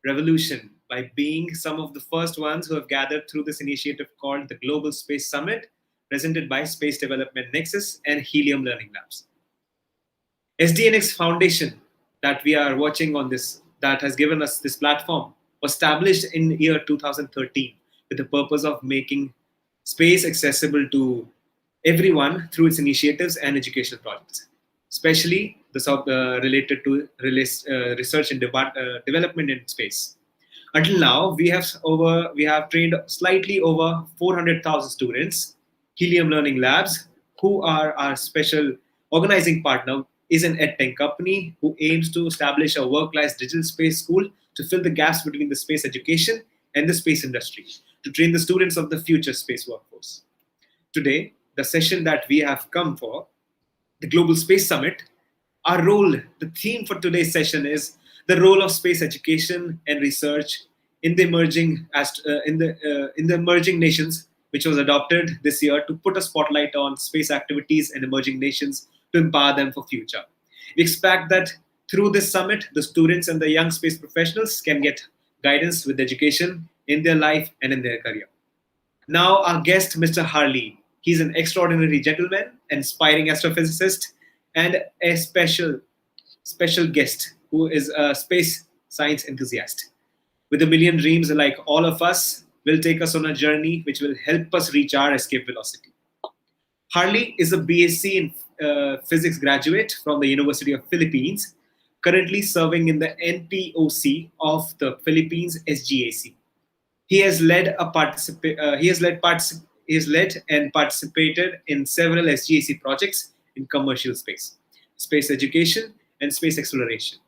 revolution by being some of the first ones who have gathered through this initiative called the Global Space Summit, presented by Space Development Nexus and Helium Learning Labs. SDNx Foundation that we are watching on this, that has given us this platform, was established in year 2013 with the purpose of making space accessible to everyone through its initiatives and educational projects, especially the related to research and development in space. Until now, we have trained slightly over 400,000 students. Helium Learning Labs, who are our special organizing partner, is an edtech company who aims to establish a world-class digital space school to fill the gaps between the space education and the space industry, to train the students of the future space workforce. Today, the session that we have come for, the Global Space Summit, our role, the theme for today's session is the role of space education and research in the emerging nations, which was adopted this year to put a spotlight on space activities and emerging nations to empower them for future. We expect that through this summit, the students and the young space professionals can get guidance with education in their life and in their career. Now, our guest, Mr. Harlee. He's an extraordinary gentleman, an inspiring astrophysicist, and a special guest who is a space science enthusiast. With a million dreams like all of us, will take us on a journey which will help us reach our escape velocity. Harlee is a BSc in physics graduate from the University of Philippines, currently serving in the NPoC of the Philippines SGAC. He has led and participated in several SGAC projects in commercial space, space education, and space exploration.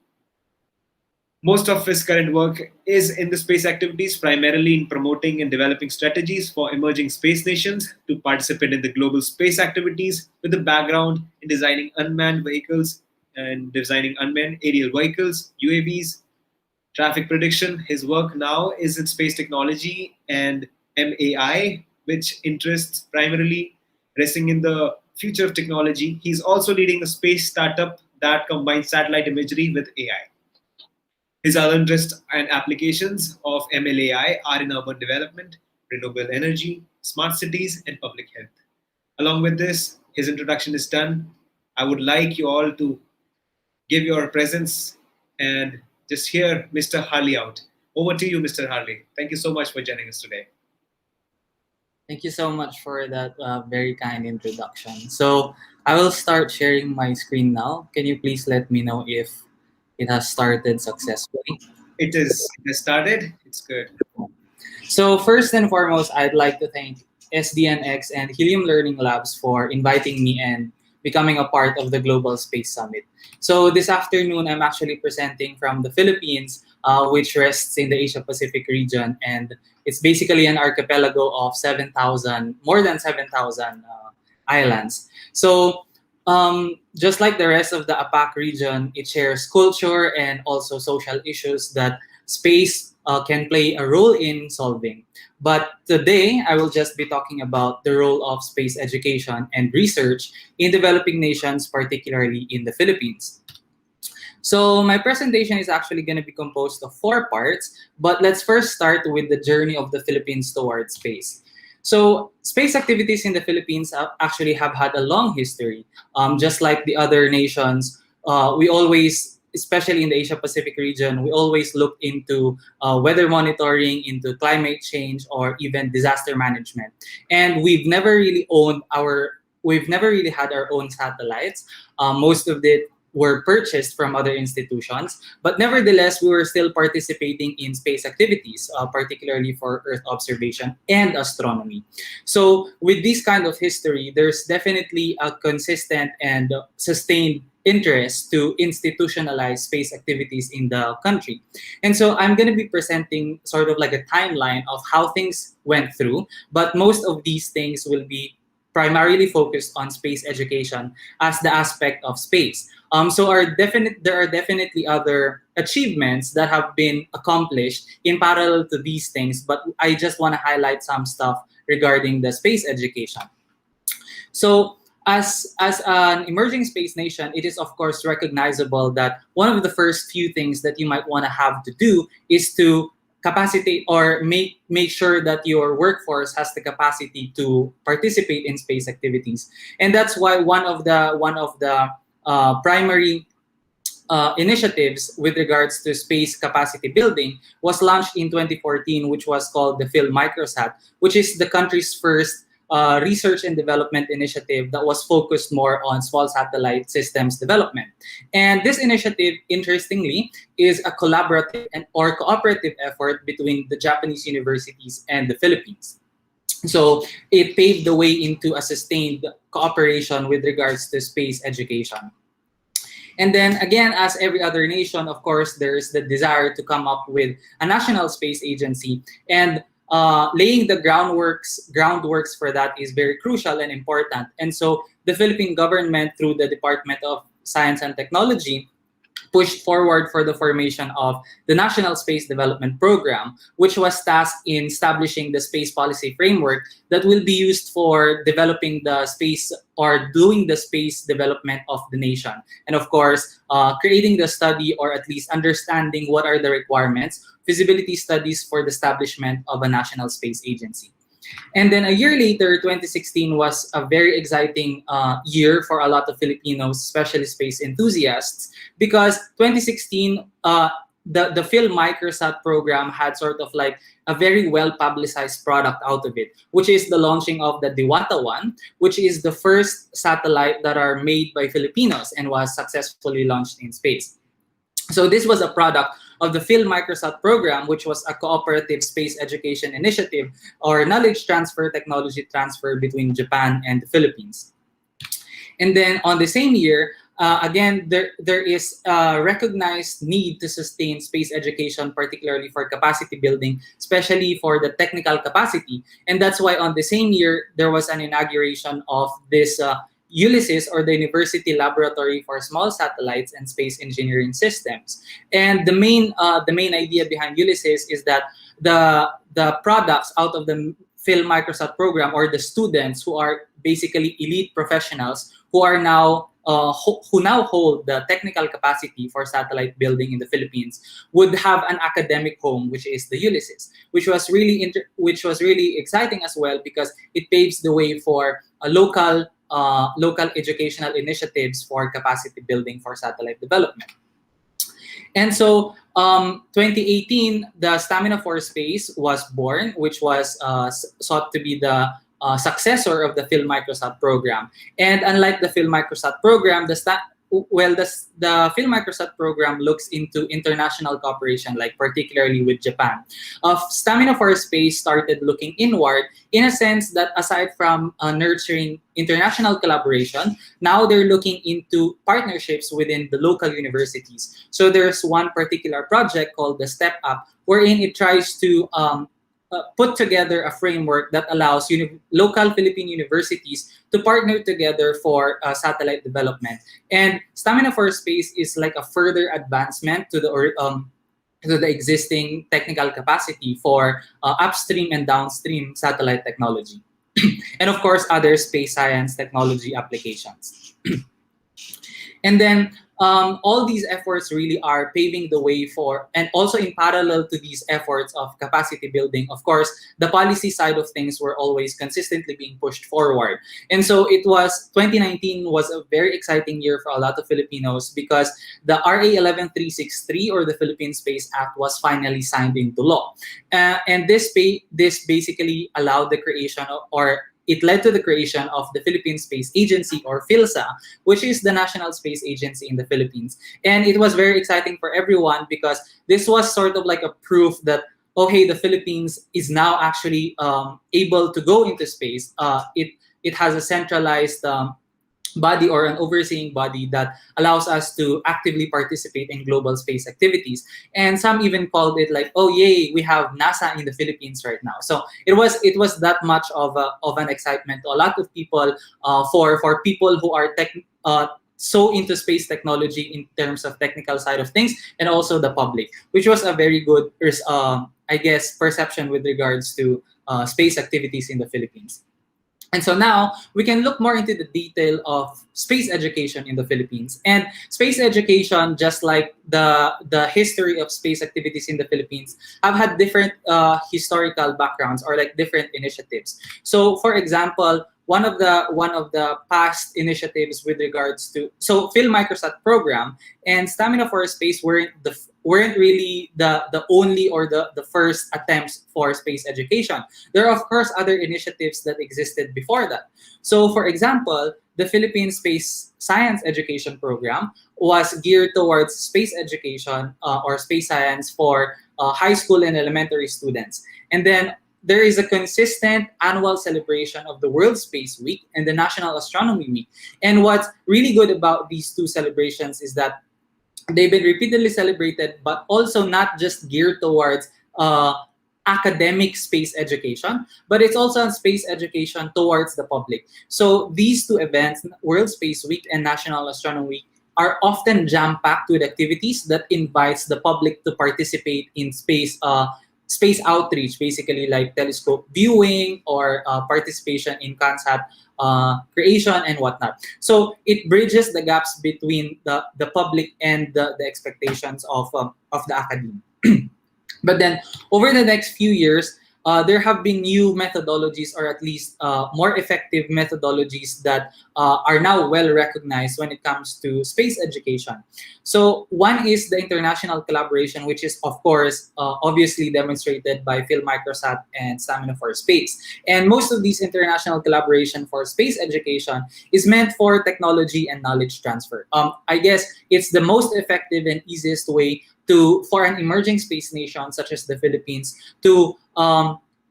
Most of his current work is in the space activities, primarily in promoting and developing strategies for emerging space nations to participate in the global space activities, with a background in designing unmanned vehicles and designing unmanned aerial vehicles, UAVs, traffic prediction. His work now is in space technology and MAI, which interests primarily resting in the future of technology. He's also leading a space startup that combines satellite imagery with AI. His other interests and applications of MLAI are in urban development, renewable energy, smart cities, and public health. Along with this, his introduction is done. I would like you all to give your presence and just hear Mr. Harlee out. Over to you, Mr. Harlee. Thank you so much for joining us today. Thank you so much for that very kind introduction. So I will start sharing my screen now. Can you please let me know if it has started successfully? It has started. It's good. So first and foremost, I'd like to thank SDNx and Helium Learning Labs for inviting me and becoming a part of the Global Space Summit. So this afternoon, I'm actually presenting from the Philippines, which rests in the Asia-Pacific region, and it's basically an archipelago of more than 7,000 islands. So just like the rest of the APAC region, it shares culture and also social issues that space can play a role in solving. But today, I will just be talking about the role of space education and research in developing nations, particularly in the Philippines. So my presentation is actually going to be composed of 4 parts, but let's first start with the journey of the Philippines towards space. So space activities in the Philippines actually have had a long history. Just like the other nations, we always, especially in the Asia-Pacific region, we always look into weather monitoring, into climate change, or even disaster management. And we've never really had our own satellites. Most of it were purchased from other institutions, but nevertheless, we were still participating in space activities, particularly for Earth observation and astronomy. So with this kind of history, there's definitely a consistent and sustained interest to institutionalize space activities in the country. And so I'm going to be presenting sort of like a timeline of how things went through, but most of these things will be primarily focused on space education as the aspect of space. So there are definitely other achievements that have been accomplished in parallel to these things, but I just want to highlight some stuff regarding the space education. So as an emerging space nation, it is of course recognizable that one of the first few things that you might want to have to do is to capacitate or make sure that your workforce has the capacity to participate in space activities. And that's why one of the primary initiatives with regards to space capacity building was launched in 2014, which was called the Phil Microsat, which is the country's first research and development initiative that was focused more on small satellite systems development. And this initiative, interestingly, is a collaborative or cooperative effort between the Japanese universities and the Philippines. So it paved the way into a sustained cooperation with regards to space education. And then again, as every other nation, of course, there's the desire to come up with a national space agency. And laying the groundworks for that is very crucial and important. And so the Philippine government, through the Department of Science and Technology, pushed forward for the formation of the National Space Development Program, which was tasked in establishing the space policy framework that will be used for developing the space or doing the space development of the nation. And of course, creating the study, or at least understanding what are the requirements, feasibility studies for the establishment of a national space agency. And then a year later, 2016 was a very exciting year for a lot of Filipinos, especially space enthusiasts, because 2016, the Phil Microsat program had sort of like a very well-publicized product out of it, which is the launching of the Diwata 1, which is the first satellite that are made by Filipinos and was successfully launched in space. So this was a product of the Phil Microsat program, which was a cooperative space education initiative or knowledge transfer, technology transfer between Japan and the Philippines. And then on the same year, again, there is a recognized need to sustain space education, particularly for capacity building, especially for the technical capacity. And that's why on the same year, there was an inauguration of this Ulysses, or the University Laboratory for Small Satellites and Space Engineering Systems. And the main idea behind Ulysses is that the products out of the Phil Microsat program, or the students who are basically elite professionals who are now who now hold the technical capacity for satellite building in the Philippines, would have an academic home, which is the Ulysses, which was really exciting as well, because it paves the way for a local educational initiatives for capacity building for satellite development. And so 2018, the Stamina for Space was born, which was sought to be the successor of the Phil Microsat program. And unlike the Phil Microsat program, the Phil Microsat program looks into international cooperation, like particularly with Japan. Stamina for Space started looking inward, in a sense that aside from nurturing international collaboration, now they're looking into partnerships within the local universities. So there's one particular project called the Step Up, wherein it tries to put together a framework that allows local Philippine universities to partner together for satellite development. And Stamina for Space is like a further advancement to the existing technical capacity for upstream and downstream satellite technology. And of course, other space science technology applications. And then all these efforts really are paving the way for, and also in parallel to these efforts of capacity building, of course, the policy side of things were always consistently being pushed forward. And so 2019 was a very exciting year for a lot of Filipinos, because the RA 11363, or the Philippine Space Act, was finally signed into law. And this basically allowed the creation it led to the creation of the Philippine Space Agency, or PhilSA, which is the national space agency in the Philippines. And it was very exciting for everyone, because this was sort of like a proof that, okay, the Philippines is now actually able to go into space. It has a centralized body, or an overseeing body, that allows us to actively participate in global space activities. And some even called it like, oh yay, we have NASA in the Philippines right now. So it was that much of an excitement to a lot of people, for people who are so into space technology in terms of technical side of things, and also the public, which was a very good I guess perception with regards to space activities in the Philippines. And so now we can look more into the detail of space education in the Philippines. And space education, just like the history of space activities in the Philippines, have had different historical backgrounds or like different initiatives. So, for example, one of the past initiatives with regards to Phil Microsat program and Stamina for Space weren't really the only or the first attempts for space education. There are, of course, other initiatives that existed before that. So, for example, the Philippine Space Science Education Program was geared towards space education or space science for high school and elementary students. And then there is a consistent annual celebration of the World Space Week and the National Astronomy Week. And what's really good about these two celebrations is that they've been repeatedly celebrated, but also not just geared towards academic space education, but it's also on space education towards the public. So these two events, World Space Week and National Astronomy Week, are often jam-packed with activities that invites the public to participate in space outreach, basically like telescope viewing or participation in concept creation and whatnot. So it bridges the gaps between the public and the expectations of the academy. But then over the next few years, there have been new methodologies, or at least more effective methodologies that are now well recognized when it comes to space education. So one is the international collaboration, which is, of course, obviously demonstrated by Phil Microsat and Stamina for Space. And most of these international collaboration for space education is meant for technology and knowledge transfer. I guess it's the most effective and easiest way for an emerging space nation such as the Philippines to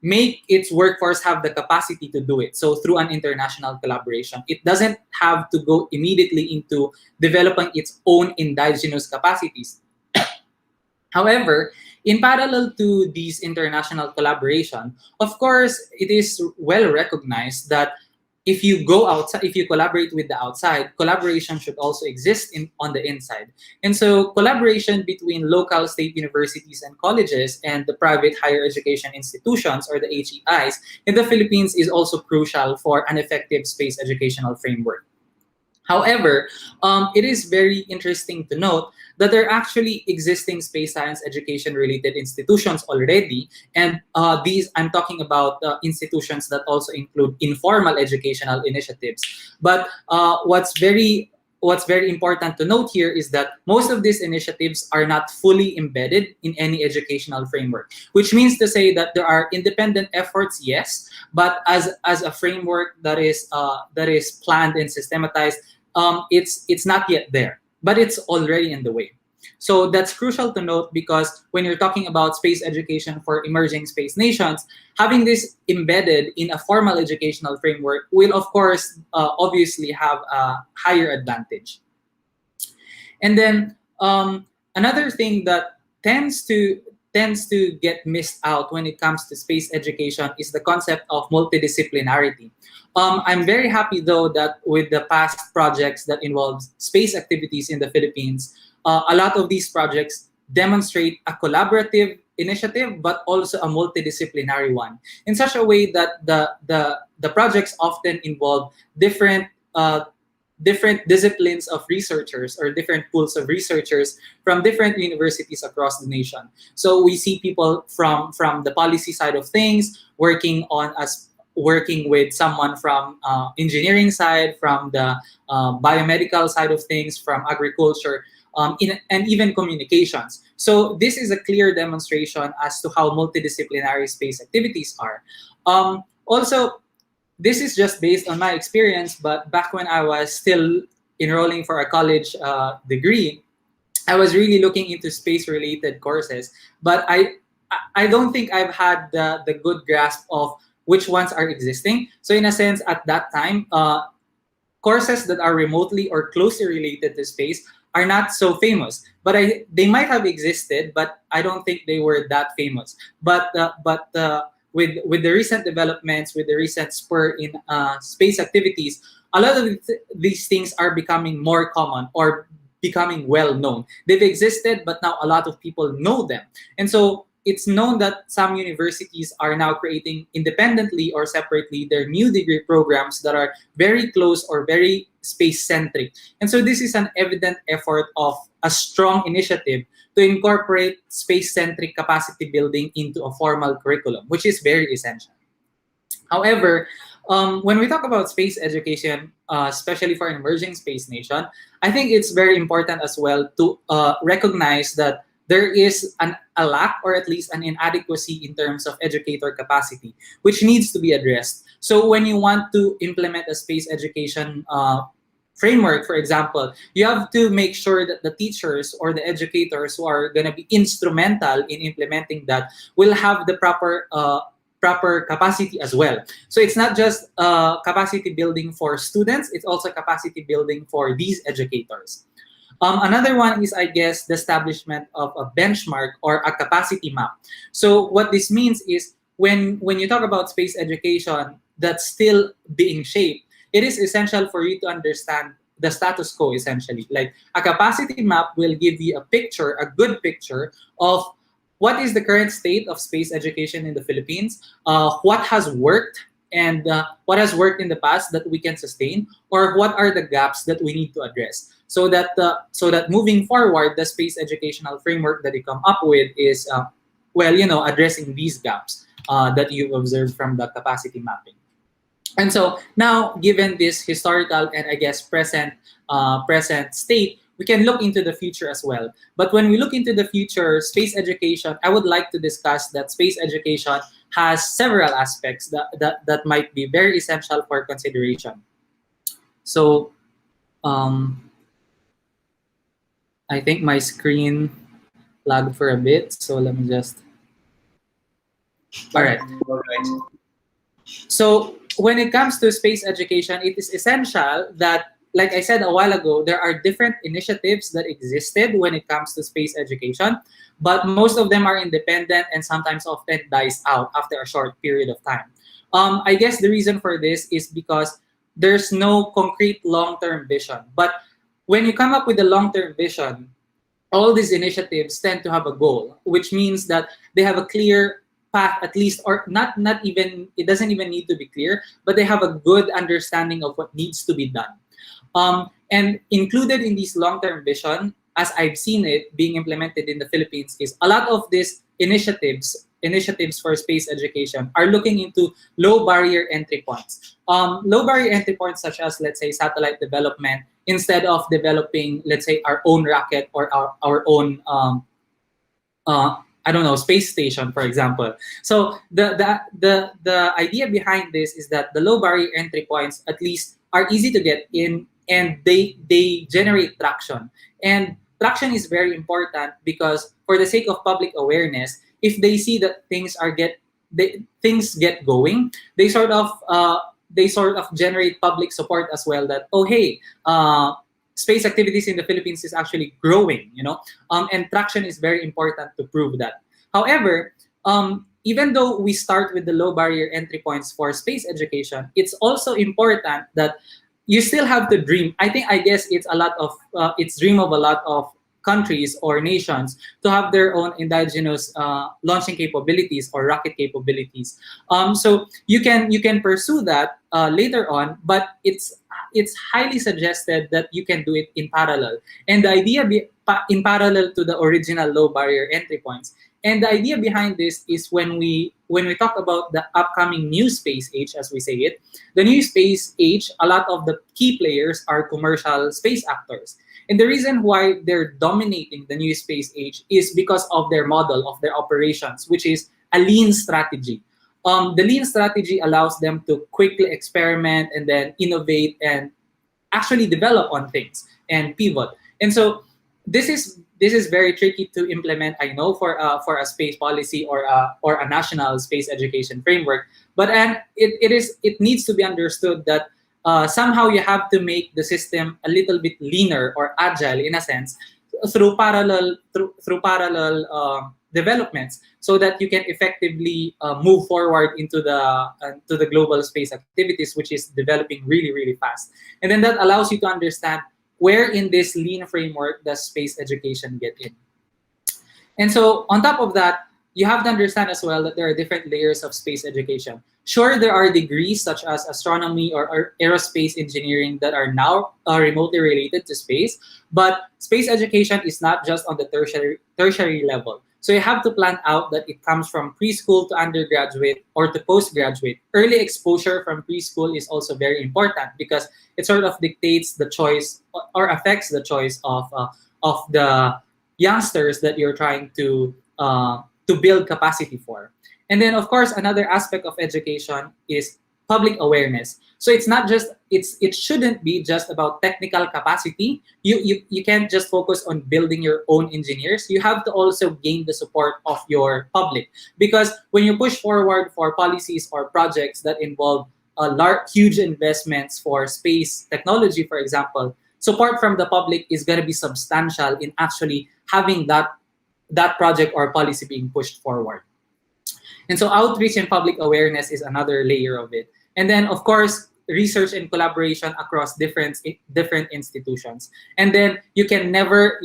make its workforce have the capacity to do it. So through an international collaboration, it doesn't have to go immediately into developing its own indigenous capacities. However, in parallel to these international collaboration, of course, it is well recognized that if you go outside, if you collaborate with the outside, collaboration should also exist on the inside. And so collaboration between local state universities and colleges and the private higher education institutions, or the HEIs, in the Philippines is also crucial for an effective space educational framework. However, it is very interesting to note that there are actually existing space science education related institutions already. And these, I'm talking about institutions that also include informal educational initiatives. But what's very important to note here is that most of these initiatives are not fully embedded in any educational framework, which means to say that there are independent efforts, yes, but as a framework that is planned and systematized, it's not yet there, but it's already in the way. So that's crucial to note, because when you're talking about space education for emerging space nations, having this embedded in a formal educational framework will, of course, obviously have a higher advantage. And then another thing that tends to get missed out when it comes to space education is the concept of multidisciplinarity. I'm very happy, though, that with the past projects that involve space activities in the Philippines, a lot of these projects demonstrate a collaborative initiative, but also a multidisciplinary one, in such a way that the projects often involve different disciplines of researchers, or different pools of researchers from different universities across the nation. So we see people from the policy side of things working with someone from engineering side, from the biomedical side of things, from agriculture, and even communications. So this is a clear demonstration as to how multidisciplinary space activities are. Also, this is just based on my experience, but back when I was still enrolling for a college degree, I was really looking into space-related courses, but I don't think I've had the good grasp of which ones are existing. So in a sense, at that time, courses that are remotely or closely related to space are not so famous. But they might have existed, but I don't think they were that famous. But with the recent developments, with the recent spur in space activities, a lot of these things are becoming more common or becoming well known. They've existed, but now a lot of people know them. And so it's known that some universities are now creating independently or separately their new degree programs that are very close or very space-centric. And so this is an evident effort of a strong initiative to incorporate space-centric capacity building into a formal curriculum, which is very essential. However, when we talk about space education, especially for an emerging space nation, I think it's very important as well to recognize that there is a lack or at least an inadequacy in terms of educator capacity, which needs to be addressed. So when you want to implement a space education framework, for example, you have to make sure that the teachers or the educators who are going to be instrumental in implementing that will have the proper capacity as well. So it's not just capacity building for students, it's also capacity building for these educators. Another one is, I guess, the establishment of a benchmark or a capacity map. So what this means is when you talk about space education that's still being shaped, it is essential for you to understand the status quo, essentially. Like a capacity map will give you a picture, a good picture of what is the current state of space education in the Philippines, what has worked, and what has worked in the past that we can sustain, or what are the gaps that we need to address, so that moving forward, the space educational framework that you come up with is addressing these gaps that you've observed from the capacity mapping. And so now, given this historical and I guess present state, we can look into the future as well. But when we look into the future, space education, I would like to discuss that space education has several aspects that might be very essential for consideration. So I think my screen lagged for a bit, so let me just... All right. So when it comes to space education, it is essential that, like I said a while ago, there are different initiatives that existed when it comes to space education, but most of them are independent and sometimes often dies out after a short period of time. I guess the reason for this is because there's no concrete long-term vision. But when you come up with a long-term vision, all these initiatives tend to have a goal, which means that they have a clear path, at least, or not even, it doesn't even need to be clear, but they have a good understanding of what needs to be done. And included in this long-term vision, as I've seen it being implemented in the Philippines, is a lot of these initiatives for space education are looking into low barrier entry points. Low barrier entry points such as, let's say, satellite development, instead of developing, let's say, our own rocket or our own space station, for example. So the idea behind this is that the low barrier entry points at least are easy to get in, and they generate traction. And traction is very important because, for the sake of public awareness, if they see that things get going, they sort of generate public support as well. That, oh hey, space activities in the Philippines is actually growing, and traction is very important to prove that. However, even though we start with the low barrier entry points for space education, it's also important that you still have to dream. I guess it's it's dream of a lot of countries or nations to have their own indigenous launching capabilities or rocket capabilities. So you can pursue that later on, but it's highly suggested that you can do it in parallel. And the idea in parallel to the original low barrier entry points. And the idea behind this is when we talk about the upcoming new space age, as we say it, the new space age, a lot of the key players are commercial space actors. And the reason why they're dominating the new space age is because of their model of their operations, which is a lean strategy. The lean strategy allows them to quickly experiment and then innovate and actually develop on things and pivot. And so this is very tricky to implement, I know, for a space policy or a national space education framework. But it needs to be understood that somehow you have to make the system a little bit leaner or agile in a sense through parallel developments, so that you can effectively move forward into the global space activities, which is developing really, really fast. And then that allows you to understand where in this lean framework does space education get in. And so on top of that, you have to understand as well that there are different layers of space education. Sure, there are degrees such as astronomy or aerospace engineering that are now remotely related to space, but space education is not just on the tertiary level. So you have to plan out that it comes from preschool to undergraduate or to postgraduate. Early exposure from preschool is also very important because it sort of dictates the choice or affects the choice of the youngsters that you're trying to build capacity for. And then, of course, another aspect of education is public awareness. So it's not just it shouldn't be just about technical capacity. You can't just focus on building your own engineers. You have to also gain the support of your public, because when you push forward for policies or projects that involve huge investments for space technology, for example, support from the public is going to be substantial in actually having that project or policy being pushed forward. And so outreach and public awareness is another layer of it. And then, of course, research and collaboration across different institutions. And then you can never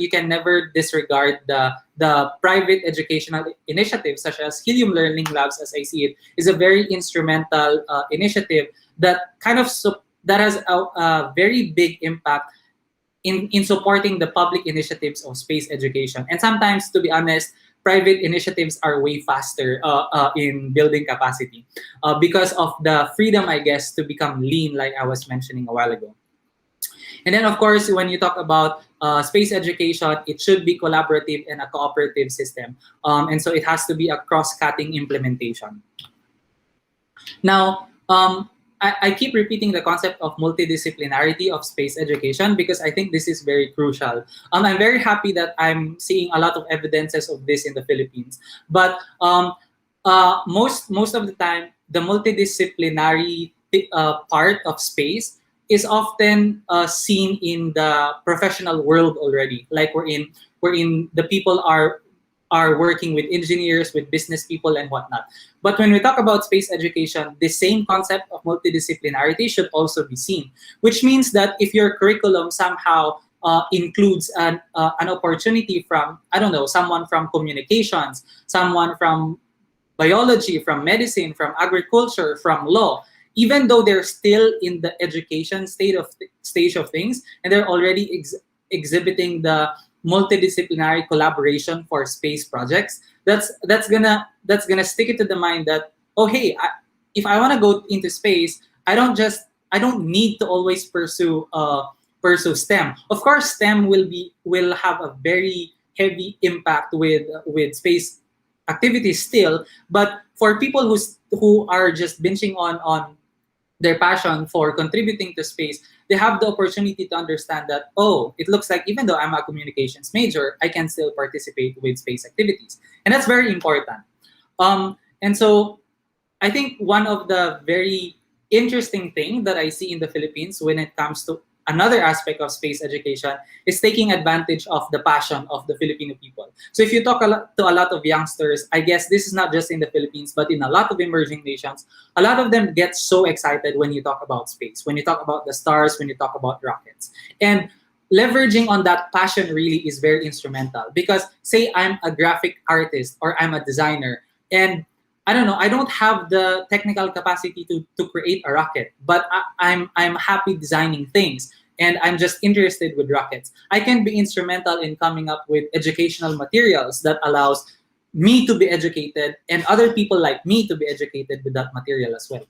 disregard the private educational initiatives such as Helium Learning Labs, as I see it, is a very instrumental initiative that that has a very big impact in supporting the public initiatives of space education. And sometimes, to be honest, private initiatives are way faster in building capacity because of the freedom, I guess, to become lean, like I was mentioning a while ago. And then, of course, when you talk about space education, it should be collaborative and a cooperative system. And so it has to be a cross-cutting implementation. Now, I keep repeating the concept of multidisciplinarity of space education because I think this is very crucial. I'm very happy that I'm seeing a lot of evidences of this in the Philippines. But most of the time, the multidisciplinary part of space is often seen in the professional world already. Like wherein the people are working with engineers, with business people, and whatnot. But when we talk about space education, the same concept of multidisciplinarity should also be seen, which means that if your curriculum somehow includes an opportunity from, I don't know, someone from communications, someone from biology, from medicine, from agriculture, from law, even though they're still in the education stage of things, and they're already exhibiting the multidisciplinary collaboration for space projects, that's gonna stick it to the mind that, oh hey, if I want to go into space, I don't need to always pursue STEM. Of course, STEM will have a very heavy impact with space activities still, but for people who are just binging on their passion for contributing to space, they have the opportunity to understand that, oh, it looks like even though I'm a communications major, I can still participate with space activities. And that's very important. And so I think one of the very interesting things that I see in the Philippines when it comes to another aspect of space education is taking advantage of the passion of the Filipino people. So if you talk to a lot of youngsters, I guess this is not just in the Philippines, but in a lot of emerging nations, a lot of them get so excited when you talk about space, when you talk about the stars, when you talk about rockets. And leveraging on that passion really is very instrumental because say I'm a graphic artist or I'm a designer and I don't know, I don't have the technical capacity to create a rocket, but I'm happy designing things and I'm just interested with rockets. I can be instrumental in coming up with educational materials that allows me to be educated and other people like me to be educated with that material as well.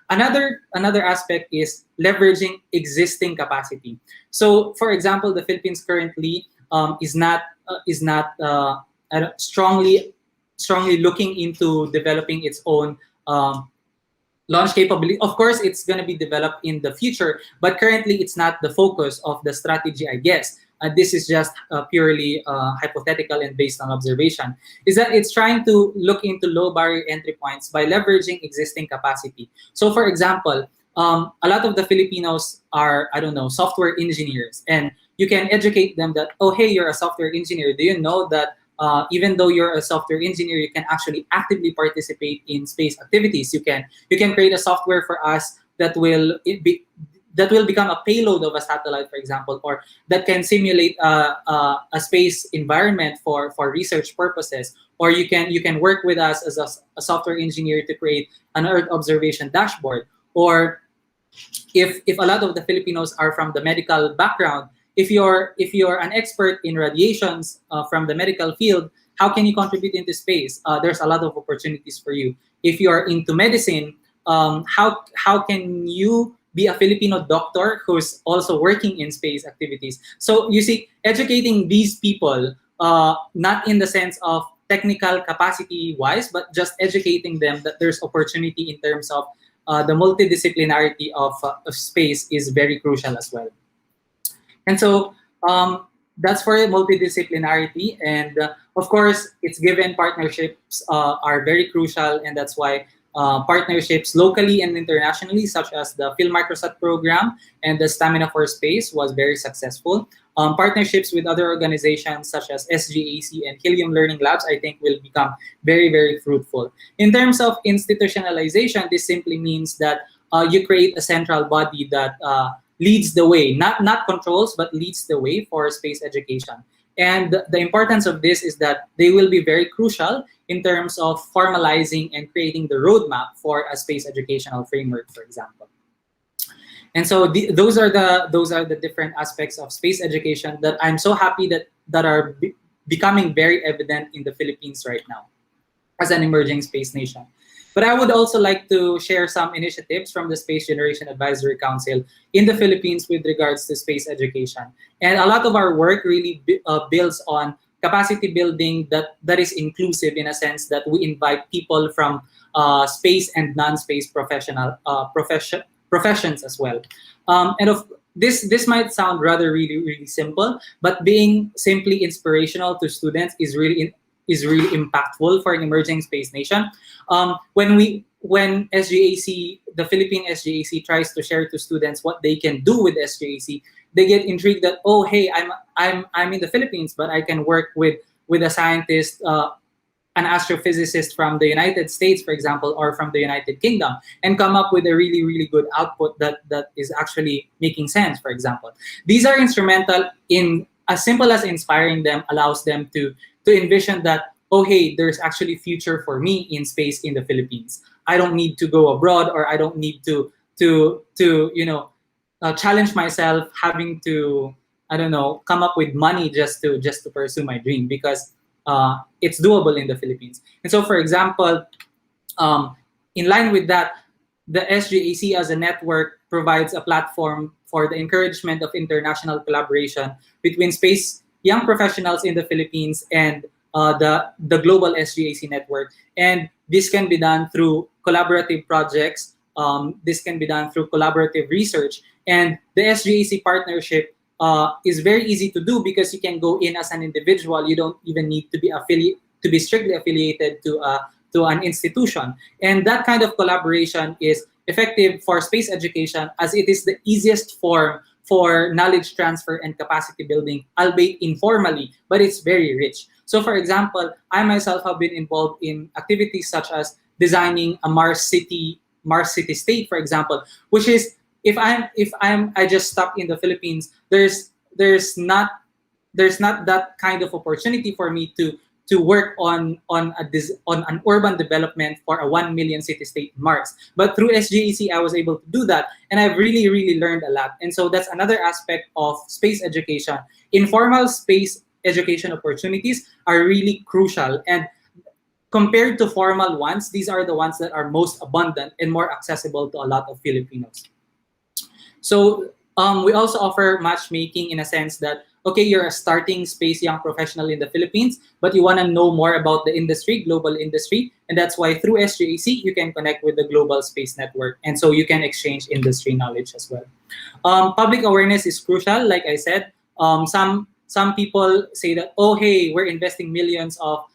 Another aspect is leveraging existing capacity. So, for example, the Philippines currently is not strongly looking into developing its own launch capability. Of course, it's going to be developed in the future, but currently it's not the focus of the strategy, I guess. This is just purely hypothetical and based on observation, is that it's trying to look into low barrier entry points by leveraging existing capacity. So for example, a lot of the Filipinos are, I don't know, software engineers, and you can educate them that, oh, hey, you're a software engineer. Do you know that even though you're a software engineer, you can actually actively participate in space activities. You can create a software for us that will become a payload of a satellite, for example, or that can simulate a space environment for research purposes, or you can work with us as a software engineer to create an Earth observation dashboard. Or if a lot of the Filipinos are from the medical background, if you're an expert in radiations from the medical field, how can you contribute into space? There's a lot of opportunities for you. If you're into medicine, how can you be a Filipino doctor who's also working in space activities? So you see, educating these people, not in the sense of technical capacity wise, but just educating them that there's opportunity in terms of the multidisciplinarity of space is very crucial as well. And so that's for multidisciplinarity. And of course, it's given partnerships are very crucial. And that's why partnerships locally and internationally, such as the PhilMicrosat program and the Stamina for Space, was very successful. Partnerships with other organizations such as SGAC and Helium Learning Labs, I think, will become very, very fruitful. In terms of institutionalization, this simply means that you create a central body that leads the way, not controls, but leads the way for space education. And the importance of this is that they will be very crucial in terms of formalizing and creating the roadmap for a space educational framework, for example. And so those are the different aspects of space education that I'm so happy that are becoming very evident in the Philippines right now as an emerging space nation. But I would also like to share some initiatives from the Space Generation Advisory Council in the Philippines with regards to space education. And a lot of our work really builds on capacity building that is inclusive, in a sense that we invite people from space and non-space professions as well. And this might sound rather really simple, but being simply inspirational to students is really impactful for an emerging space nation. When SGAC, the Philippine SGAC, tries to share to students what they can do with SGAC, they get intrigued that, oh, hey, I'm in the Philippines, but I can work with a scientist, an astrophysicist from the United States, for example, or from the United Kingdom, and come up with a really good output that is actually making sense, for example. These are instrumental in as simple as inspiring them, allows them to envision that, oh, hey, there's actually future for me in space in the Philippines. I don't need to go abroad, or I don't need to challenge myself having to, I don't know, come up with money just to pursue my dream, because it's doable in the Philippines. And so, for example, in line with that, the SGAC as a network provides a platform for the encouragement of international collaboration between space young professionals in the Philippines and the global SGAC network. And this can be done through collaborative projects. This can be done through collaborative research. And the SGAC partnership is very easy to do because you can go in as an individual. You don't even need to be strictly affiliated to an institution. And that kind of collaboration is effective for space education, as it is the easiest form for knowledge transfer and capacity building, albeit informally, but it's very rich. So, for example, I myself have been involved in activities such as designing a Mars city state, for example, which is, if I just stuck in the Philippines, there's not that kind of opportunity for me to work on an urban development for a 1 million city state in Mars. But through SGAC, I was able to do that, and I've really learned a lot. And so that's another aspect of space education. Informal space education opportunities are really crucial, and compared to formal ones, these are the ones that are most abundant and more accessible to a lot of Filipinos. So we also offer matchmaking, in a sense that, okay, you're a starting space young professional in the Philippines, but you want to know more about the industry, global industry, and that's why through SGAC, you can connect with the global space network, and so you can exchange industry knowledge as well. Public awareness is crucial, like I said. Some people say that, oh, hey, we're investing millions of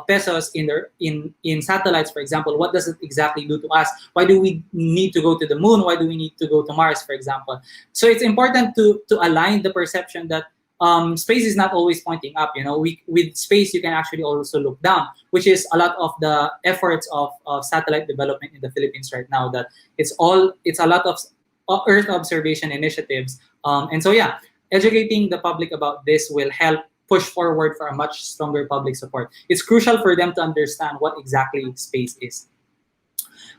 pesos in satellites, for example. What does it exactly do to us? Why do we need to go to the moon? Why do we need to go to Mars, for example? So it's important to align the perception that space is not always pointing up. With space, you can actually also look down, which is a lot of the efforts of satellite development in the Philippines right now. That it's a lot of Earth observation initiatives. And so, yeah, educating the public about this will help push forward for a much stronger public support. It's crucial for them to understand what exactly space is.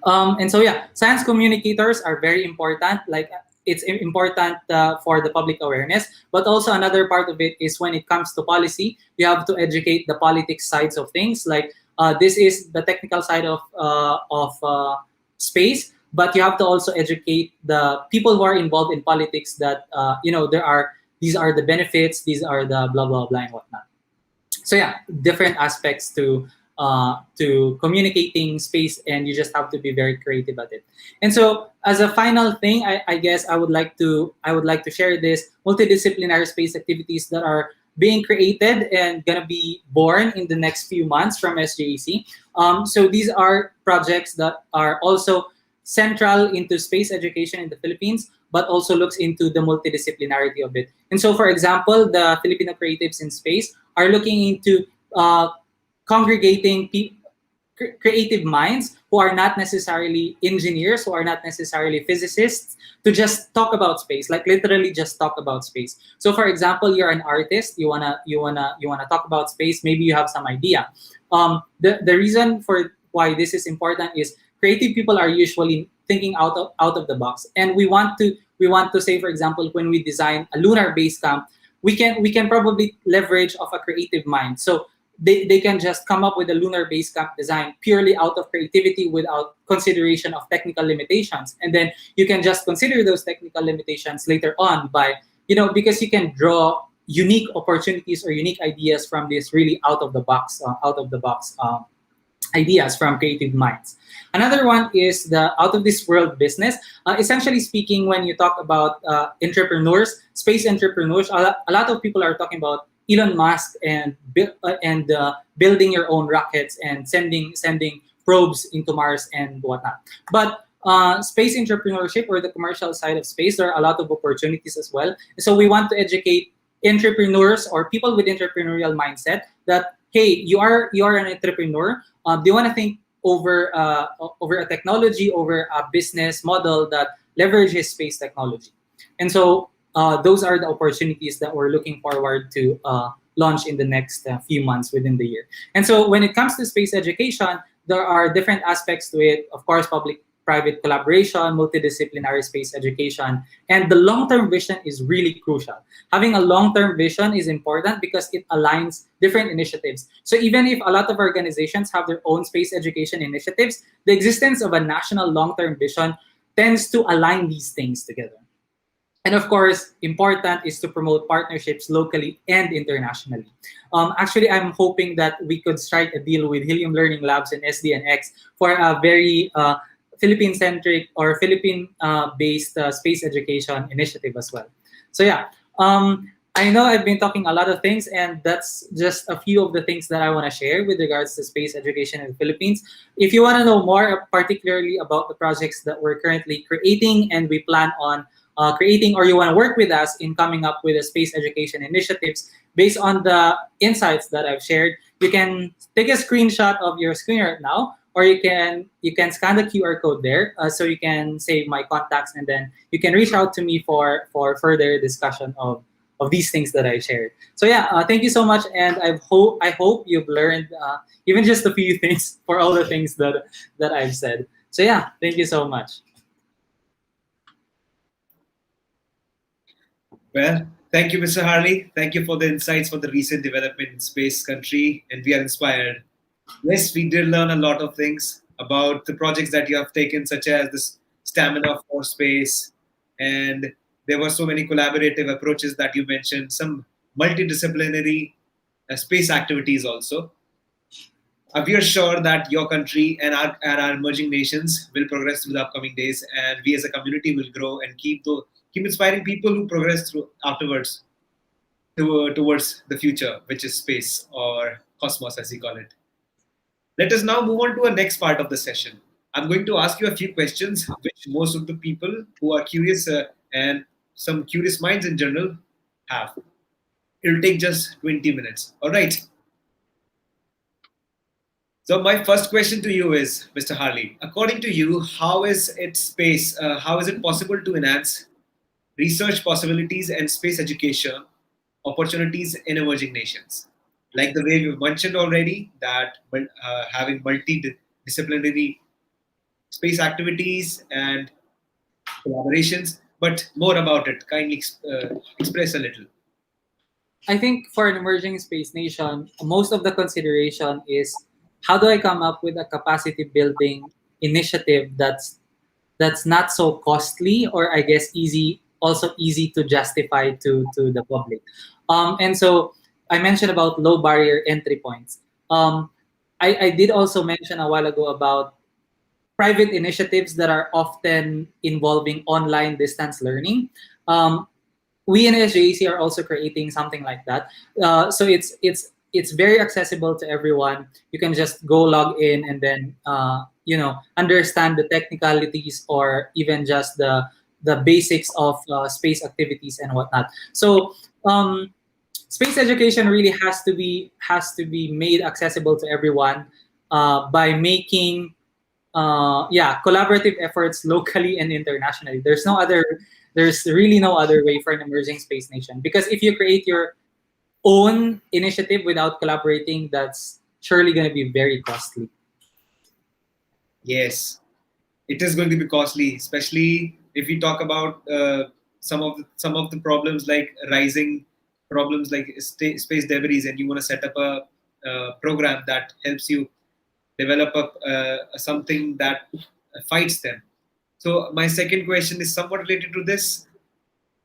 And so yeah, science communicators are very important. Like it's important for the public awareness, but also another part of it is when it comes to policy, you have to educate the politics sides of things. Like this is the technical side of space, but you have to also educate the people who are involved in politics that these are the benefits, these are the blah blah blah and whatnot. So yeah, different aspects to communicating space, and you just have to be very creative at it. And so as a final thing, I guess I would like to share this multidisciplinary space activities that are being created and gonna be born in the next few months from SJEC. So these are projects that are also central into space education in the Philippines, but also looks into the multidisciplinarity of it. And so, for example, the Filipino creatives in space are looking into congregating creative minds who are not necessarily engineers, who are not necessarily physicists, to just talk about space, like literally just talk about space. So, for example, you're an artist, you wanna talk about space. Maybe you have some idea. The reason for why this is important is creative people are usually thinking out of the box, and we want to say, for example, when we design a lunar base camp, we can probably leverage of a creative mind. So they can just come up with a lunar base camp design purely out of creativity without consideration of technical limitations, and then you can just consider those technical limitations later on by because you can draw unique opportunities or unique ideas from this really out of the box ideas from creative minds. Another one is the out of this world business. Essentially speaking, when you talk about entrepreneurs, space entrepreneurs, a lot of people are talking about Elon Musk and building your own rockets and sending probes into Mars and whatnot. But space entrepreneurship, or the commercial side of space, there are a lot of opportunities as well. So we want to educate entrepreneurs or people with entrepreneurial mindset that, hey, you are an entrepreneur. Do you want to think over a technology, over a business model that leverages space technology? And so those are the opportunities that we're looking forward to launch in the next few months within the year. And so when it comes to space education, there are different aspects to it. Of course, public-private collaboration, multidisciplinary space education, and the long-term vision is really crucial. Having a long-term vision is important because it aligns different initiatives. So even if a lot of organizations have their own space education initiatives, the existence of a national long-term vision tends to align these things together. And of course, important is to promote partnerships locally and internationally. Actually, I'm hoping that we could strike a deal with Helium Learning Labs and SDNx for a very Philippine-centric or Philippine-based space education initiative as well. So yeah, I know I've been talking a lot of things, and that's just a few of the things that I want to share with regards to space education in the Philippines. If you want to know more, particularly about the projects that we're currently creating and we plan on creating, or you want to work with us in coming up with a space education initiatives based on the insights that I've shared, you can take a screenshot of your screen right now, or you can scan the QR code there, so you can save my contacts, and then you can reach out to me for further discussion of these things that I shared. So yeah, thank you so much, and I hope you've learned even just a few things for all the things that I've said. So yeah, thank you so much. Well, thank you, Mr. Harlee. Thank you for the insights for the recent development in space country, and we are inspired. Yes, we did learn a lot of things about the projects that you have taken, such as this stamina for space, and there were so many collaborative approaches that you mentioned, some multidisciplinary space activities also. We are sure that your country and our emerging nations will progress through the upcoming days, and we as a community will grow and keep inspiring people who progress through afterwards towards the future, which is space or cosmos, as we call it. Let us now move on to our next part of the session. I'm going to ask you a few questions, which most of the people who are curious and some curious minds in general have. It'll take just 20 minutes. All right. So my first question to you is, Mr. Harlee, according to you, how is it possible to enhance research possibilities and space education opportunities in emerging nations. Like the way we've mentioned already, that having multidisciplinary space activities and collaborations, but more about it. Kindly express a little. I think for an emerging space nation, most of the consideration is how do I come up with a capacity building initiative that's not so costly, or I guess easy to justify to the public. And so I mentioned about low barrier entry points. I did also mention a while ago about private initiatives that are often involving online distance learning. We in SJAC are also creating something like that. So it's very accessible to everyone. You can just go log in and then understand the technicalities or even just the basics of space activities and whatnot. So space education really has to be made accessible to everyone by making collaborative efforts locally and internationally. There's really no other way for an emerging space nation, because if you create your own initiative without collaborating, that's surely going to be very costly. Yes, it is going to be costly, especially if we talk about some of the problems like rising problems like space debris, and you want to set up a program that helps you develop something that fights them. So my second question is somewhat related to this.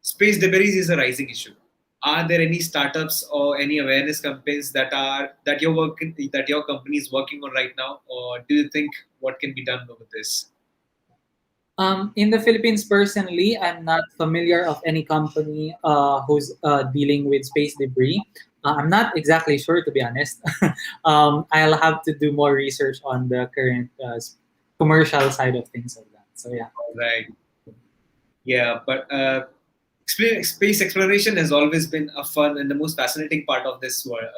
Space debris is a rising issue. Are there any startups or any awareness campaigns that your company is working on right now, or do you think what can be done over this? In the Philippines, personally, I'm not familiar of any company who's dealing with space debris. I'm not exactly sure, to be honest. I'll have to do more research on the current commercial side of things of that. So yeah. Right. Yeah, but space exploration has always been a fun and the most fascinating part of this world.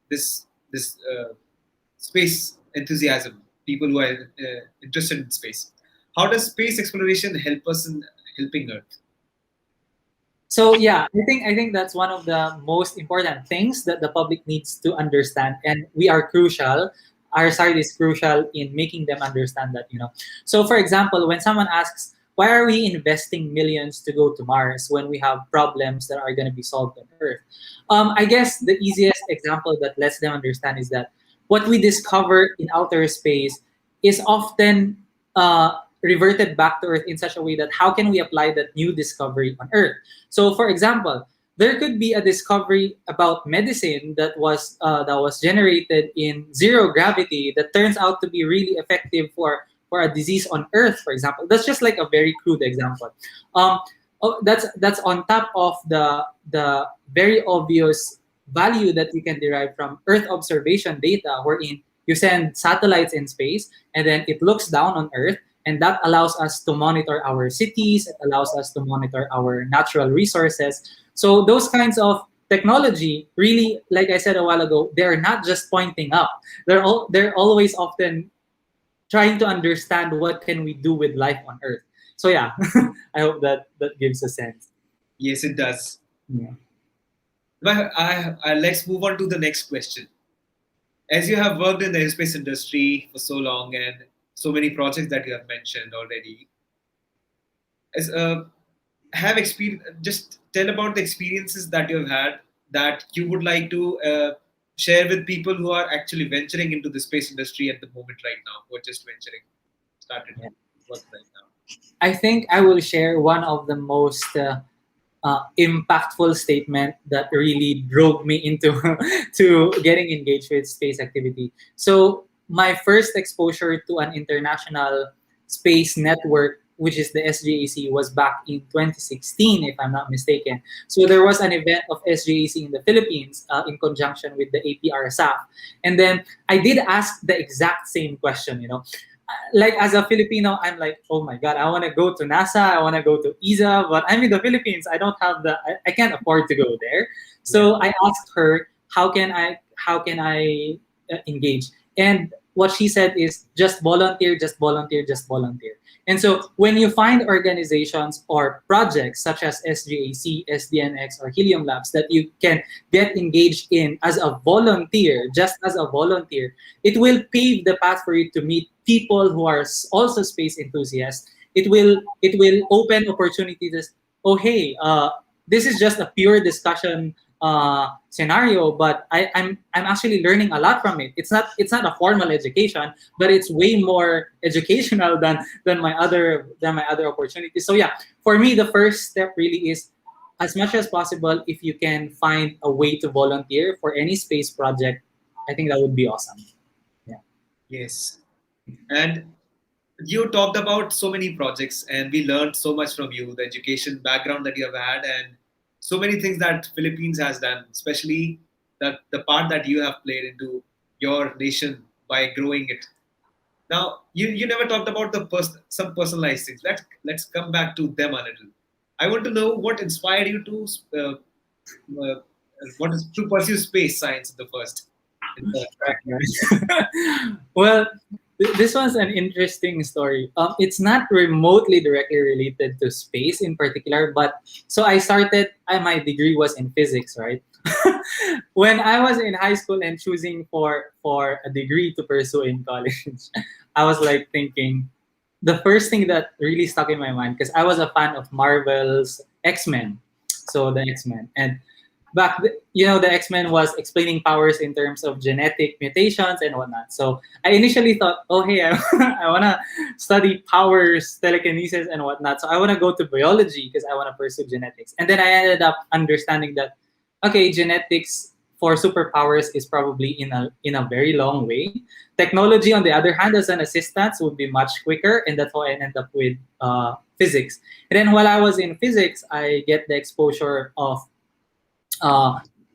This space enthusiasm, people who are interested in space. How does space exploration help us in helping Earth? So yeah, I think that's one of the most important things that the public needs to understand, and we are crucial. Our side is crucial in making them understand that. So for example, when someone asks, why are we investing millions to go to Mars when we have problems that are going to be solved on Earth? I guess the easiest example that lets them understand is that what we discover in outer space is often reverted back to Earth in such a way that how can we apply that new discovery on Earth? So, for example, there could be a discovery about medicine that was generated in zero gravity that turns out to be really effective for a disease on Earth, for example. That's just like a very crude example. Um, that's on top of the very obvious value that you can derive from Earth observation data, wherein you send satellites in space and then it looks down on Earth, and that allows us to monitor our cities. It allows us to monitor our natural resources. So those kinds of technology, really, like I said a while ago, they're not just pointing up. They're always often trying to understand what can we do with life on Earth. So yeah, I hope that gives a sense. Yes, it does. Yeah. But let's move on to the next question. As you have worked in the aerospace industry for so long and so many projects that you have mentioned already, as have experience, just tell about the experiences that you have had that you would like to share with people who are actually venturing into the space industry at the moment right now, who are just venturing, started Yeah. work right now. I think I will share one of the most impactful statement that really drove me into to getting engaged with space activity. So my first exposure to an international space network, which is the SJAC, was back in 2016, if I'm not mistaken. So there was an event of SJAC in the Philippines in conjunction with the APR SAF. And then I did ask the exact same question. Like as a Filipino, I'm like, oh my God, I want to go to NASA, I want to go to ESA, but I'm in the Philippines. I don't have I can't afford to go there. So I asked her, how can I engage? And what she said is just volunteer, just volunteer, just volunteer. And so when you find organizations or projects such as SGAC, SDNx, or Helium Labs that you can get engaged in as a volunteer, just as a volunteer, it will pave the path for you to meet people who are also space enthusiasts. It will open opportunities. Oh, hey, this is just a pure discussion scenario, but I'm actually learning a lot from it. It's not a formal education, but it's way more educational than my other opportunities. So yeah, for me, the first step really is, as much as possible, if you can find a way to volunteer for any space project, I think that would be awesome. Yeah. Yes. And you talked about so many projects, and we learned so much from you, the education background that you have had, and so many things that Philippines has done, especially that the part that you have played into your nation by growing it. Now, you never talked about some personalized things. Let's come back to them a little. I want to know what inspired you to uh, to pursue space science in the first. In the track. Well, this was an interesting story. It's not remotely directly related to space in particular, but so I started. My degree was in physics, right? When I was in high school and choosing for a degree to pursue in college, I was like thinking, the first thing that really stuck in my mind, because I was a fan of Marvel's X-Men, so the X-Men, and the X-Men was explaining powers in terms of genetic mutations and whatnot. So I initially thought, oh hey, I want to study powers, telekinesis, and whatnot. So I want to go to biology because I want to pursue genetics. And then I ended up understanding that, okay, genetics for superpowers is probably in a very long way. Technology, on the other hand, as an assistant, would be much quicker, and that's how I ended up with physics. And then while I was in physics, I get the exposure of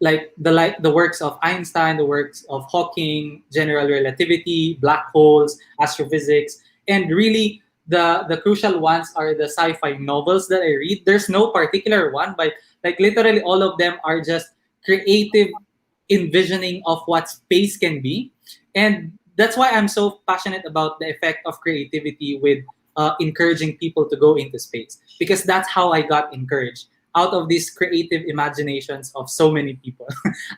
like the works of Einstein, the works of Hawking, general relativity, black holes, astrophysics, and really the crucial ones are the sci-fi novels that I read. There's no particular one, but like literally all of them are just creative envisioning of what space can be, and that's why I'm so passionate about the effect of creativity with encouraging people to go into space, because that's how I got encouraged out of these creative imaginations of so many people.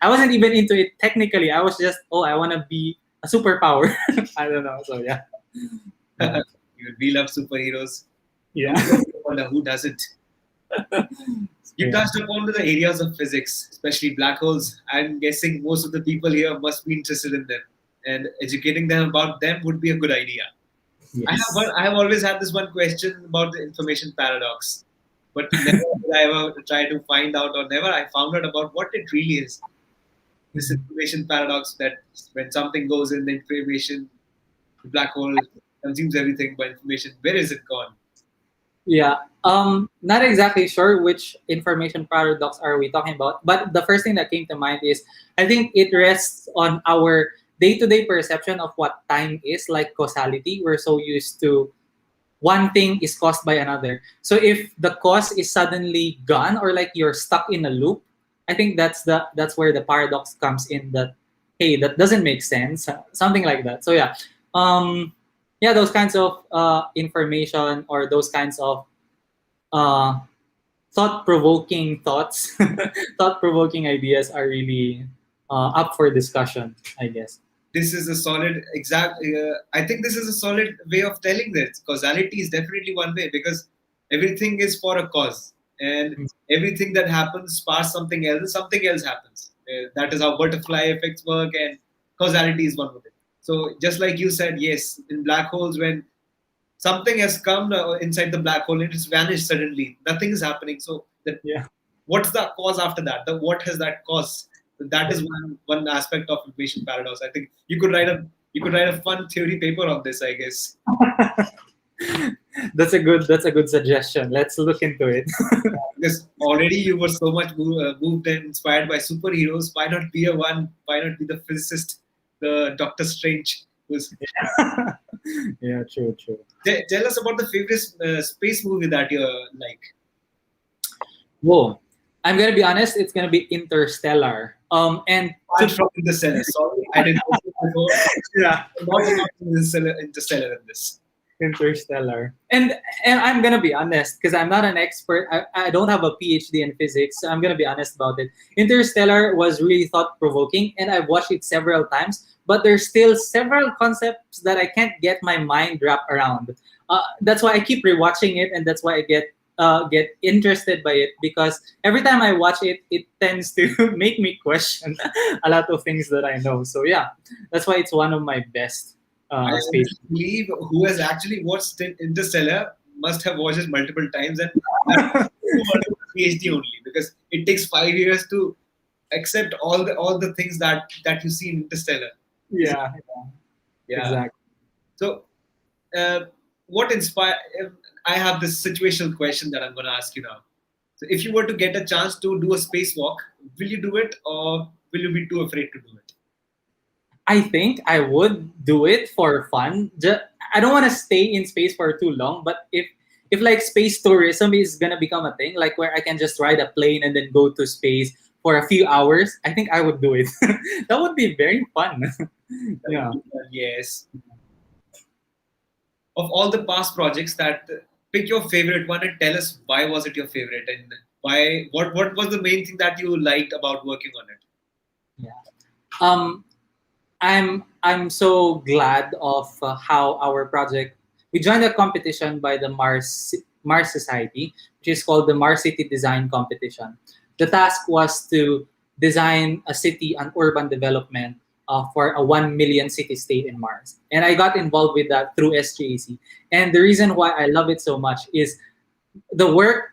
I wasn't even into it technically. I was just, oh, I want to be a superpower. I don't know. So yeah. We love superheroes. Yeah. Who doesn't? You Yeah. touched upon the areas of physics, especially black holes. I'm guessing most of the people here must be interested in them, and educating them about them would be a good idea. Yes. I have always had this one question about the information paradox, but never did I ever try to find out, or never I found out about what it really is. This information paradox, that when something goes in the information, the black hole consumes everything, but information, where is it gone? Yeah. Not exactly sure which information paradox are we talking about, but the first thing that came to mind is, I think it rests on our day-to-day perception of what time is, like causality. We're so used to one thing is caused by another. So if the cause is suddenly gone, or like you're stuck in a loop, I think that's where the paradox comes in, that hey, that doesn't make sense, something like that. So yeah. Yeah, those kinds of information, or those kinds of uh, thought-provoking thoughts, thought-provoking ideas are really up for discussion, I guess. This is a solid exact. I think this is a solid way of telling this. Causality is definitely one way, because everything is for a cause, and everything that happens sparks something else, and something else happens. That is how butterfly effects work, and causality is one of it. So just like you said, yes, in black holes, when something has come inside the black hole and it's vanished suddenly, nothing is happening. So Yeah. what's the cause after that? What has that caused? That is one aspect of information paradox. I think you could write a fun theory paper on this, I guess. That's a good suggestion. Let's look into it. Because already you were so much moved and inspired by superheroes. Why not be why not be the physicist, the Doctor Strange? Who's, Yeah, true. tell us about the favorite space movie that you like. Whoa. I'm gonna be honest. It's gonna be Interstellar. And I'm from Interstellar. Sorry, I didn't know this before. yeah, Not about Interstellar in this. Interstellar. And I'm gonna be honest because I'm not an expert. I don't have a PhD in physics, so I'm gonna be honest about it. Interstellar was really thought provoking, and I've watched it several times. But there's still several concepts that I can't get my mind wrapped around. That's why I keep rewatching it, and that's why I get interested by it because every time I watch it, it tends to make me question a lot of things that I know. So yeah, that's why it's one of my best I space. believe who has actually watched Interstellar must have watched it multiple times and have PhD only because it takes 5 years to accept all the things that you see in Interstellar. Yeah, Yeah. exactly. So, what inspire? I have this situational question that I'm going to ask you now. So, if you were to get a chance to do a spacewalk, will you do it, or will you be too afraid to do it? I think I would do it for fun. I don't want to stay in space for too long, but if like space tourism is gonna become a thing, like where I can just ride a plane and then go to space for a few hours, I think I would do it. That would be very fun. Yeah. Yes. Of all the past projects, that pick your favorite one and tell us why was it your favorite and why. What was the main thing that you liked about working on it? Yeah. Um, I'm so glad of how our project. We joined a competition by the Mars Society, which is called the Mars City Design Competition. The task was to design a city and urban development for a 1 million city state in Mars, and I got involved with that through SGAC. And the reason why I love it so much is the work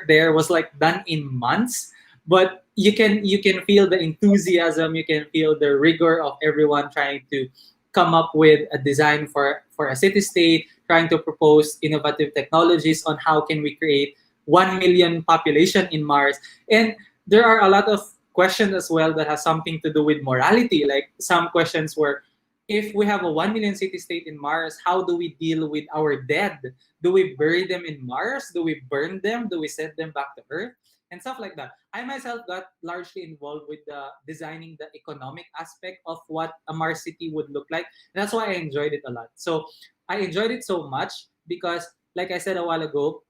there was like done in months, but you can feel the enthusiasm, you can feel the rigor of everyone trying to come up with a design for a city state, trying to propose innovative technologies on how can we create 1 million population in Mars. And there are a lot of questions as well that has something to do with morality. Like some questions were, if we have a 1 million city state in Mars, how do we deal with our dead? Do we bury them in Mars? Do we burn them? Do we send them back to Earth? And stuff like that. I myself got largely involved with the designing the economic aspect of what a Mars city would look like. And that's why I enjoyed it a lot. So I enjoyed it so much because, like I said a while ago,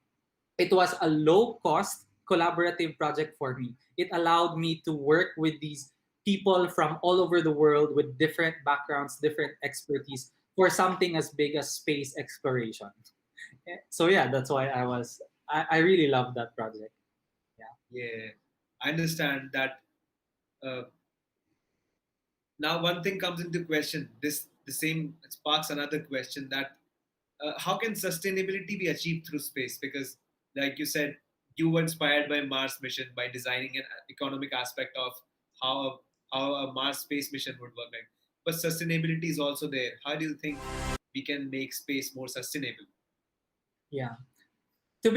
it was a low cost collaborative project for me. It allowed me to work with these people from all over the world with different backgrounds, different expertise for something as big as space exploration. So yeah, that's why I really love that project. Yeah. Yeah, I understand that. Uh, Now, one thing comes into question. This the same sparks another question that how can sustainability be achieved through space? Because, like you said, you were inspired by Mars mission by designing an economic aspect of how how a Mars space mission would work like. But sustainability is also there. How do you think we can make space more sustainable? Yeah. To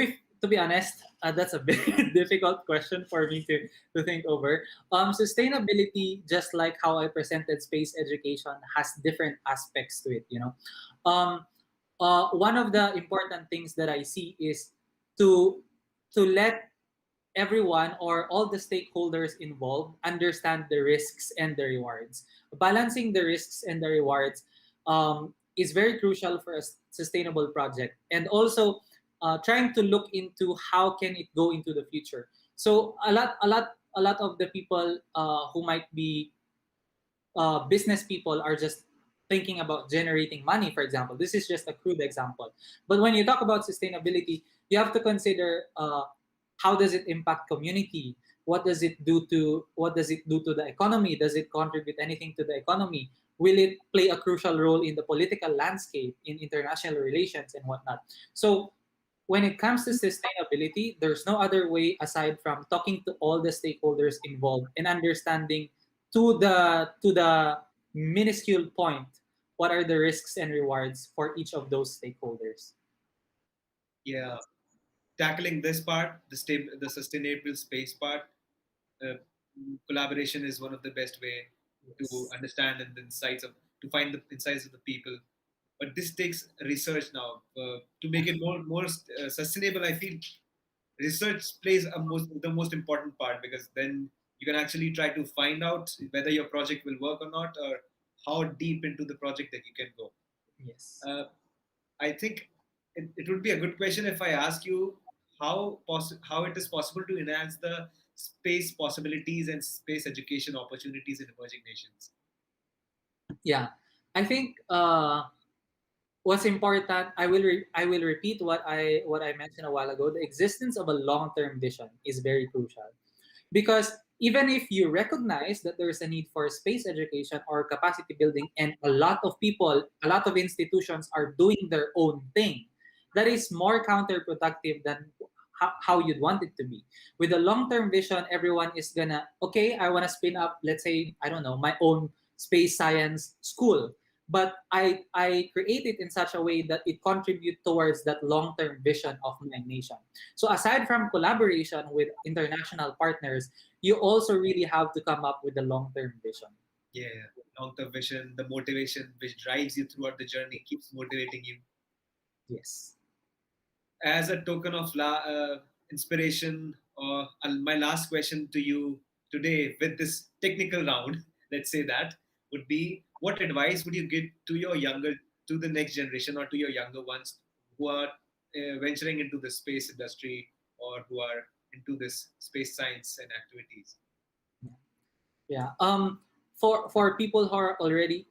be honest, that's a very difficult question for me to think over. Sustainability, just like how I presented space education, has different aspects to it. Um, one of the important things that I see is to let everyone or all the stakeholders involved understand the risks and the rewards. Balancing the risks and the rewards is very crucial for a sustainable project, and also trying to look into how can it go into the future. So a lot of the people who might be business people are just thinking about generating money, for example. This is just a crude example. But when you talk about sustainability, you have to consider how does it impact community? What does it do to the economy? Does it contribute anything to the economy? Will it play a crucial role in the political landscape, in international relations and whatnot? So when it comes to sustainability, there's no other way aside from talking to all the stakeholders involved and understanding to the minuscule point what are the risks and rewards for each of those stakeholders. Yeah, tackling this part, the sustainable space part, uh, collaboration is one of the best way to Yes. understand and the insights of to find the insights of the people. But this takes research now to make it more sustainable. I feel research plays the most important part, because then you can actually try to find out whether your project will work or not, or how deep into the project that you can go. Yes. I think it would be a good question if I ask you how it is possible to enhance the space possibilities and space education opportunities in emerging nations. Yeah, I think what's important. I will repeat what I mentioned a while ago. The existence of a long term vision is very crucial, because even if you recognize that there is a need for space education or capacity building, and a lot of people, a lot of institutions are doing their own thing, that is more counterproductive than how you'd want it to be. With a long-term vision, everyone is gonna, okay, I want to spin up, let's say, I don't know, my own space science school, but I create it in such a way that it contributes towards that long-term vision of my nation. So aside from collaboration with international partners, you also really have to come up with a long-term vision. Yeah, long-term vision, the motivation which drives you throughout the journey, keeps motivating you. Yes. As a token of inspiration, my last question to you today with this technical round, let's say that, would be, what advice would you give to to the next generation, or to your younger ones who are venturing into the space industry, or who are into this space science and activities? Yeah. For people who are already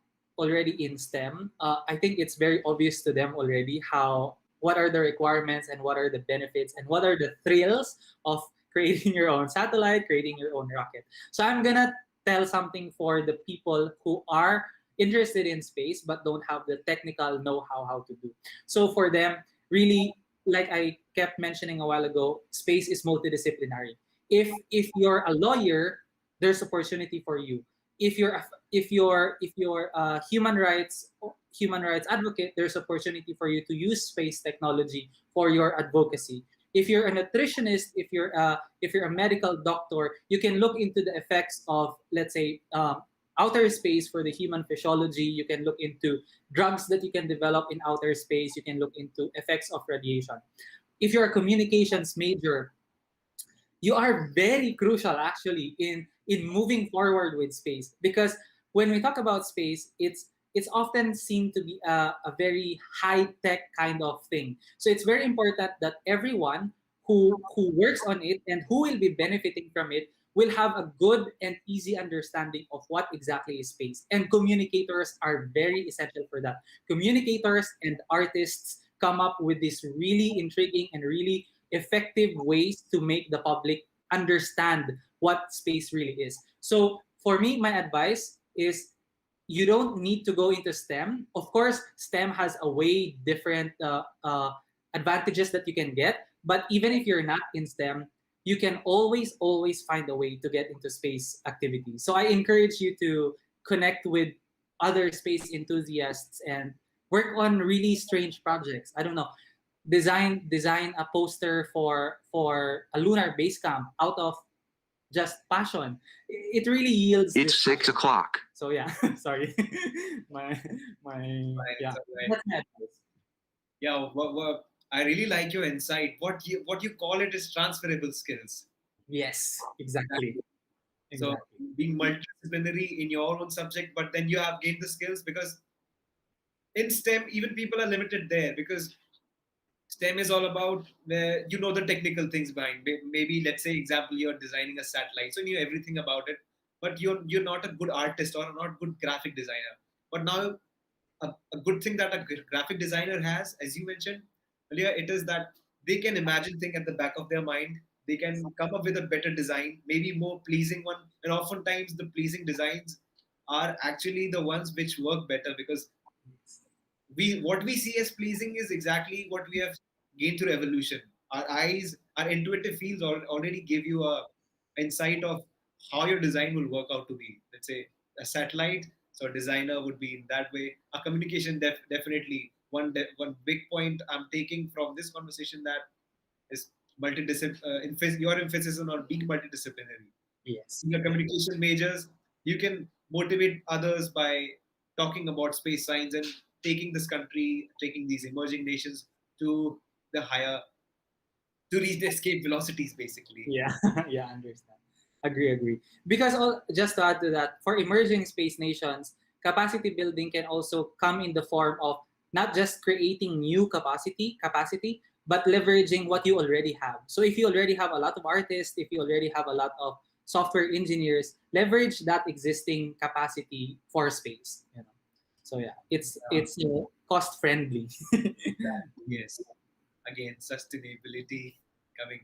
in STEM, I think it's very obvious to them already how what are the requirements and what are the benefits and what are the thrills of creating your own satellite, creating your own rocket. So I'm gonna tell something for the people who are interested in space but don't have the technical know-how how to do. So for them, really, like I kept mentioning a while ago, space is multidisciplinary. If you're a lawyer, there's opportunity for you. If you're a human rights advocate, there's opportunity for you to use space technology for your advocacy. If you're a nutritionist, if you're a medical doctor, you can look into the effects of, let's say, outer space for the human physiology. You can look into drugs that you can develop in outer space. You can look into effects of radiation. If you're a communications major, you are very crucial actually in moving forward with space, because when we talk about space, it's often seen to be a very high tech kind of thing. So it's very important that everyone who works on it and who will be benefiting from it will have a good and easy understanding of what exactly is space, and communicators are very essential for that. Communicators and artists come up with these really intriguing and really effective ways to make the public understand what space really is. So for me, my advice is, you don't need to go into STEM. Of course, STEM has a way different advantages that you can get. But even if you're not in STEM, you can always find a way to get into space activities. So I encourage you to connect with other space enthusiasts and work on really strange projects. I don't know, design a poster for a lunar base camp out of just passion. It really yields. It's this 6 passion. o'clock. So yeah, sorry, my Right, yeah. right. That's my advice. Yeah, I really like your insight. What you call it is transferable skills. Yes, exactly, So exactly. being multidisciplinary in your own subject, but then you have gained the skills, because in STEM, even people are limited there, because STEM is all about where you know the technical things behind. Maybe, let's say, example, you're designing a satellite, so you know everything about it, but you're not a good artist or not good graphic designer. But now, a good thing that a graphic designer has, as you mentioned earlier, it is that they can imagine things at the back of their mind. They can come up with a better design, maybe more pleasing one. And oftentimes, the pleasing designs are actually the ones which work better, because what we see as pleasing is exactly what we have gained through evolution. Our eyes, our intuitive fields already give you a insight of how your design will work out to be. Let's say a satellite, so a designer would be in that way. A communication, definitely one big point I'm taking from this conversation, that is your emphasis on being multidisciplinary. Yes, In your communication majors, you can motivate others by talking about space science and taking this country, taking these emerging nations to the higher, to reach the escape velocities, basically. Yeah, yeah, understand. Agree. Because just to add to that, for emerging space nations, capacity building can also come in the form of not just creating new capacity, but leveraging what you already have. So if you already have a lot of artists, if you already have a lot of software engineers, leverage that existing capacity for space. So yeah, it's cost friendly. Yes. Again, sustainability coming.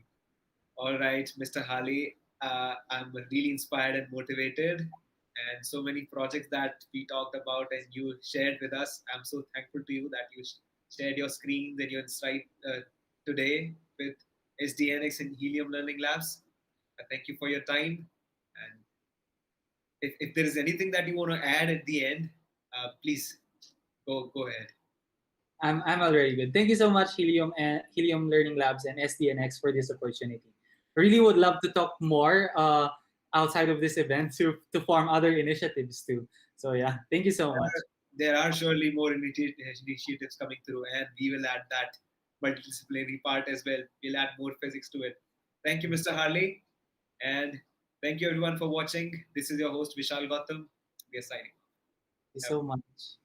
All right, Mr. Harlee, I'm really inspired and motivated, and so many projects that we talked about and you shared with us. I'm so thankful to you that you shared your screens and your insight today with SDNx and Helium Learning Labs. Thank you for your time. And if there is anything that you want to add at the end, please go ahead. I'm already good. Thank you so much, Helium Learning Labs and SDNx for this opportunity. Really would love to talk more outside of this event to form other initiatives too. So yeah, thank you so much. There are surely more initiatives coming through, and we will add that multidisciplinary part as well. We'll add more physics to it. Thank you, Mr. Harlee, and thank you everyone for watching. This is your host Vishal Gautam. We are signing. Thank you so much.